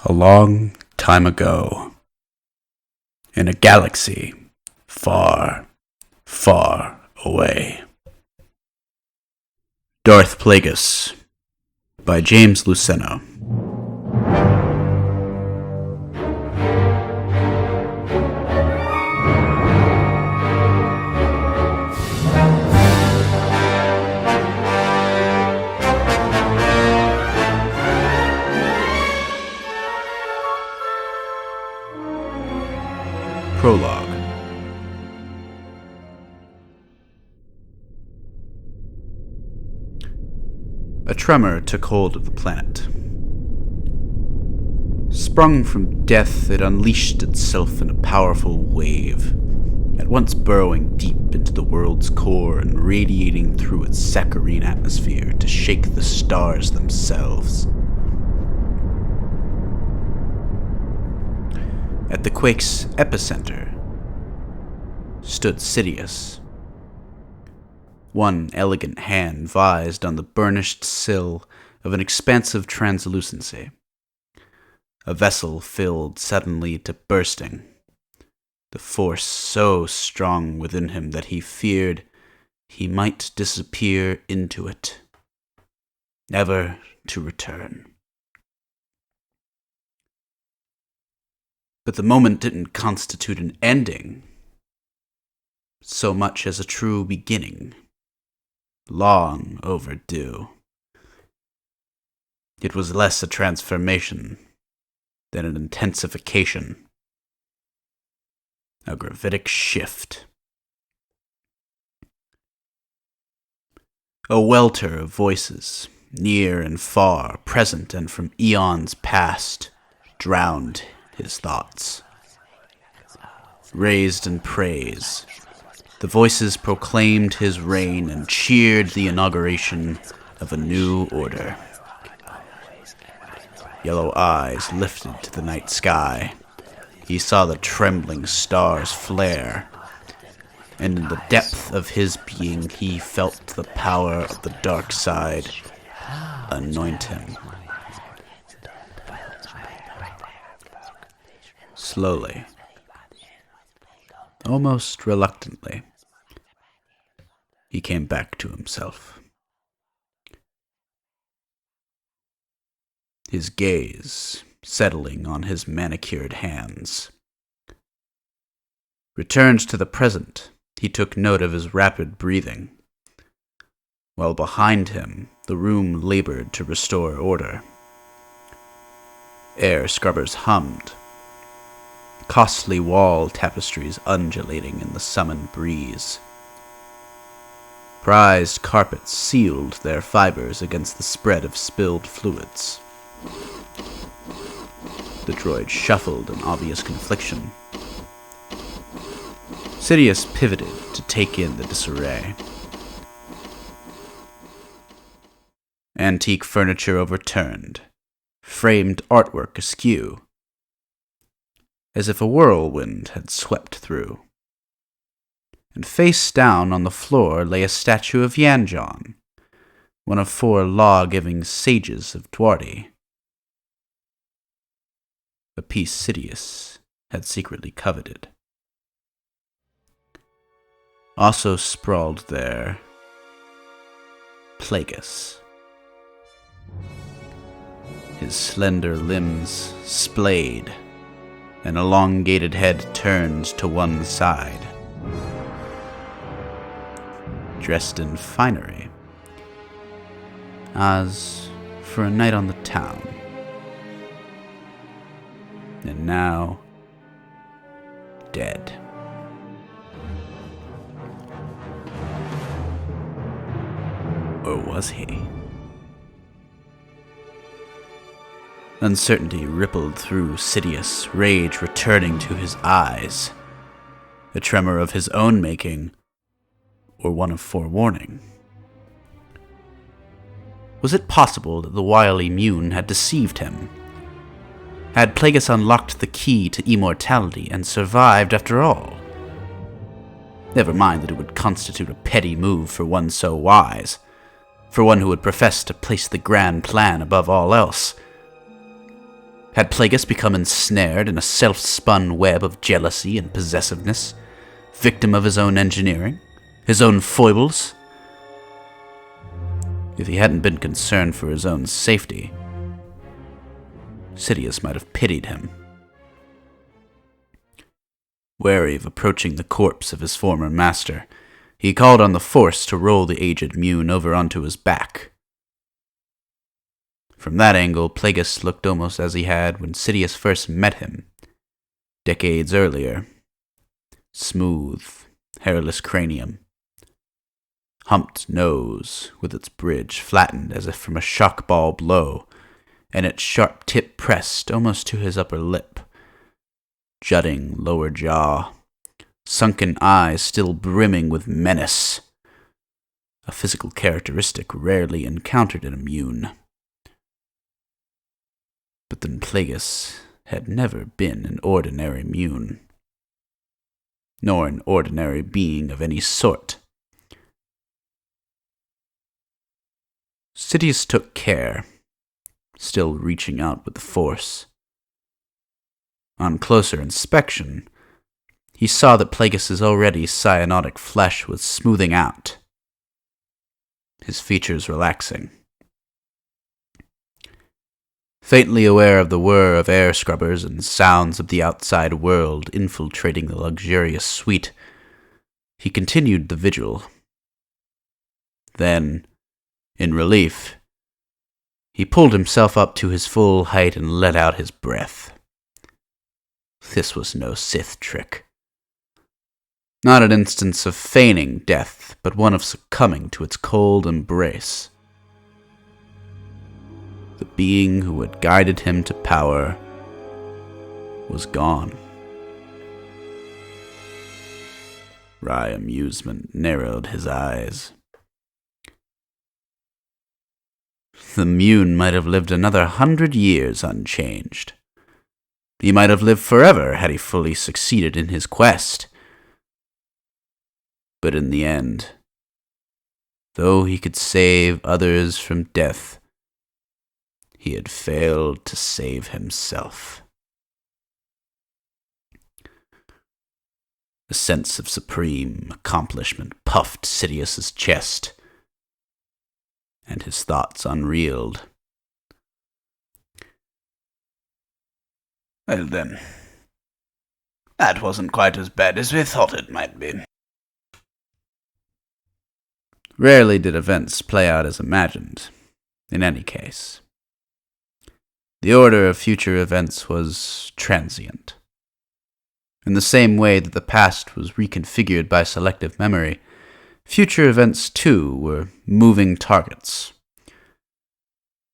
A long time ago, in a galaxy far, far away. Darth Plagueis by James Luceno. Prologue. A tremor took hold of the planet. Sprung from death, it unleashed itself in a powerful wave, at once burrowing deep into the world's core and radiating through its saccharine atmosphere to shake the stars themselves. At the quake's epicenter stood Sidious. One elegant hand vised on the burnished sill of an expansive translucency. A vessel filled suddenly to bursting, the force so strong within him that he feared he might disappear into it, never to return. But the moment didn't constitute an ending so much as a true beginning, long overdue. It was less a transformation than an intensification, a gravitic shift. A welter of voices, near and far, present and from eons past, drowned his thoughts. Raised in praise, the voices proclaimed his reign and cheered the inauguration of a new order. Yellow eyes lifted to the night sky. He saw the trembling stars flare, and in the depth of his being he felt the power of the dark side anoint him. Slowly, almost reluctantly, he came back to himself. His gaze settling on his manicured hands. Returned to the present, he took note of his rapid breathing, while behind him the room labored to restore order. Air scrubbers hummed, costly wall tapestries undulating in the summoned breeze. Prized carpets sealed their fibers against the spread of spilled fluids. The droid shuffled in obvious confliction. Sidious pivoted to take in the disarray. Antique furniture overturned, framed artwork askew, as if a whirlwind had swept through. And face down on the floor lay a statue of Yanjon, one of 4 law-giving sages of Dwardi, a piece Sidious had secretly coveted. Also sprawled there, Plagueis, his slender limbs splayed, an elongated head turned to one side. Dressed in finery, as for a night on the town. And now, dead. Or was he? Uncertainty rippled through Sidious, rage returning to his eyes. A tremor of his own making, or one of forewarning. Was it possible that the wily Mune had deceived him? Had Plagueis unlocked the key to immortality and survived after all? Never mind that it would constitute a petty move for one so wise, for one who would profess to place the grand plan above all else. Had Plagueis become ensnared in a self-spun web of jealousy and possessiveness, victim of his own engineering, his own foibles? If he hadn't been concerned for his own safety, Sidious might have pitied him. Wary of approaching the corpse of his former master, he called on the Force to roll the aged Mune over onto his back. From that angle, Plagueis looked almost as he had when Sidious first met him, decades earlier. Smooth, hairless cranium, humped nose with its bridge flattened as if from a shock ball blow, and its sharp tip pressed almost to his upper lip. Jutting lower jaw, sunken eyes still brimming with menace, a physical characteristic rarely encountered in a Mune. But then Plagueis had never been an ordinary Mune, nor an ordinary being of any sort. Sidious took care, still reaching out with the Force. On closer inspection, he saw that Plagueis' already cyanotic flesh was smoothing out, his features relaxing. Faintly aware of the whir of air scrubbers and sounds of the outside world infiltrating the luxurious suite, he continued the vigil. Then, in relief, he pulled himself up to his full height and let out his breath. This was no Sith trick. Not an instance of feigning death, but one of succumbing to its cold embrace. The being who had guided him to power was gone. Wry amusement narrowed his eyes. The Mune might have lived another 100 years unchanged. He might have lived forever had he fully succeeded in his quest. But in the end, though he could save others from death, he had failed to save himself. A sense of supreme accomplishment puffed Sidious's chest, and his thoughts unreeled. Well then, that wasn't quite as bad as we thought it might be. Rarely did events play out as imagined, in any case. The order of future events was transient. In the same way that the past was reconfigured by selective memory, future events too were moving targets.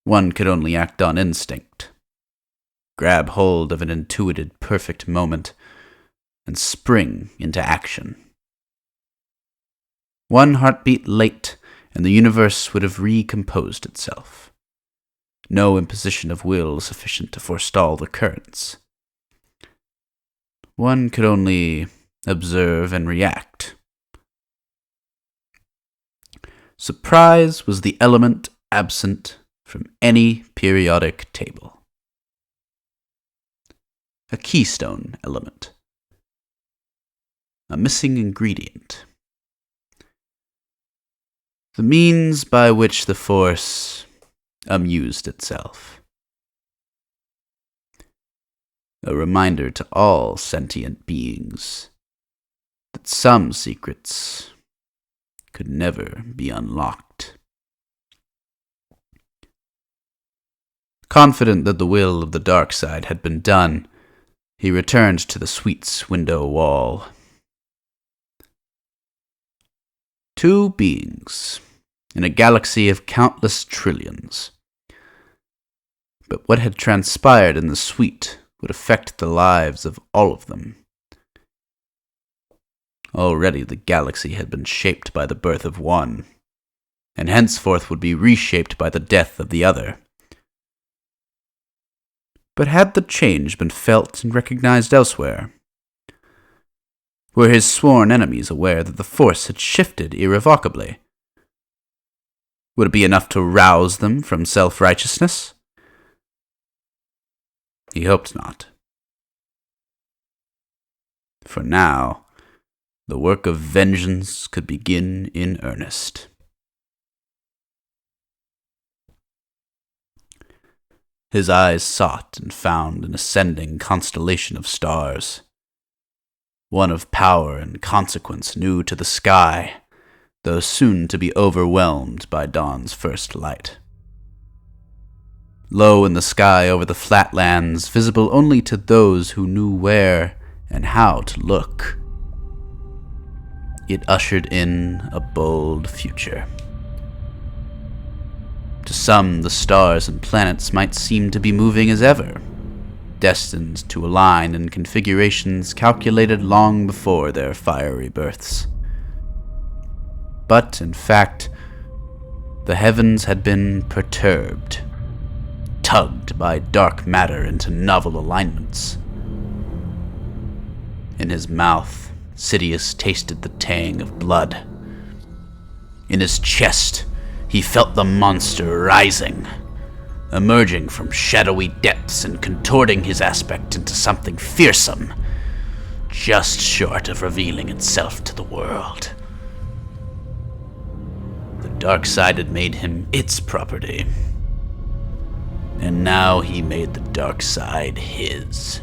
One could only act on instinct, grab hold of an intuited perfect moment, and spring into action. One heartbeat late, and the universe would have recomposed itself. No imposition of will sufficient to forestall the currents. One could only observe and react. Surprise was the element absent from any periodic table. A keystone element. A missing ingredient. The means by which the Force amused itself. A reminder to all sentient beings that some secrets could never be unlocked. Confident that the will of the dark side had been done, he returned to the suite's window wall. Two beings in a galaxy of countless trillions. But what had transpired in the suite would affect the lives of all of them. Already the galaxy had been shaped by the birth of one, and henceforth would be reshaped by the death of the other. But had the change been felt and recognized elsewhere? Were his sworn enemies aware that the Force had shifted irrevocably? Would it be enough to rouse them from self-righteousness? He hoped not. For now, the work of vengeance could begin in earnest. His eyes sought and found an ascending constellation of stars, one of power and consequence new to the sky, though soon to be overwhelmed by dawn's first light. Low in the sky over the flatlands, visible only to those who knew where and how to look, it ushered in a bold future. To some, the stars and planets might seem to be moving as ever, destined to align in configurations calculated long before their fiery births. But, in fact, the heavens had been perturbed, tugged by dark matter into novel alignments. In his mouth, Sidious tasted the tang of blood. In his chest, he felt the monster rising, emerging from shadowy depths and contorting his aspect into something fearsome, just short of revealing itself to the world. The dark side had made him its property, and now he made the dark side his.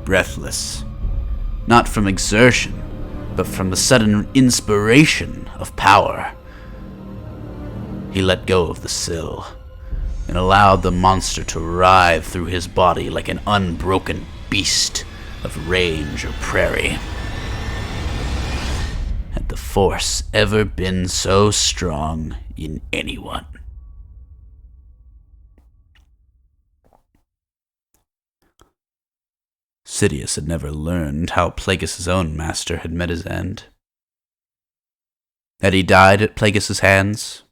Breathless, not from exertion, but from the sudden inspiration of power, he let go of the sill and allowed the monster to writhe through his body like an unbroken beast of range or prairie. Had the Force ever been so strong in anyone? Sidious had never learned how Plagueis' own master had met his end. Had he died at Plagueis' hands?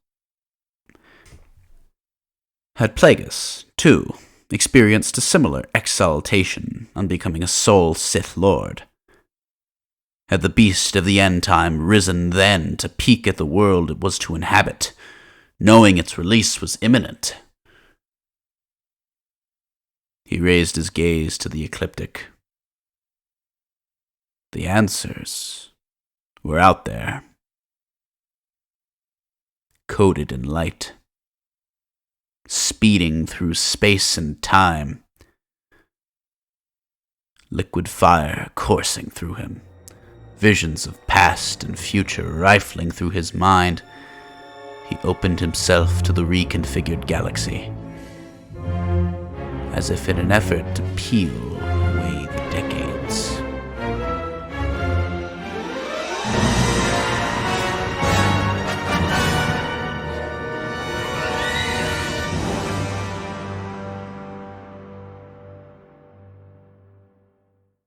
Had Plagueis, too, experienced a similar exaltation on becoming a sole Sith Lord? Had the beast of the end time risen then to peek at the world it was to inhabit, knowing its release was imminent? He raised his gaze to the ecliptic. The answers were out there, coded in light, speeding through space and time, liquid fire coursing through him, visions of past and future rifling through his mind. He opened himself to the reconfigured galaxy, as if in an effort to peel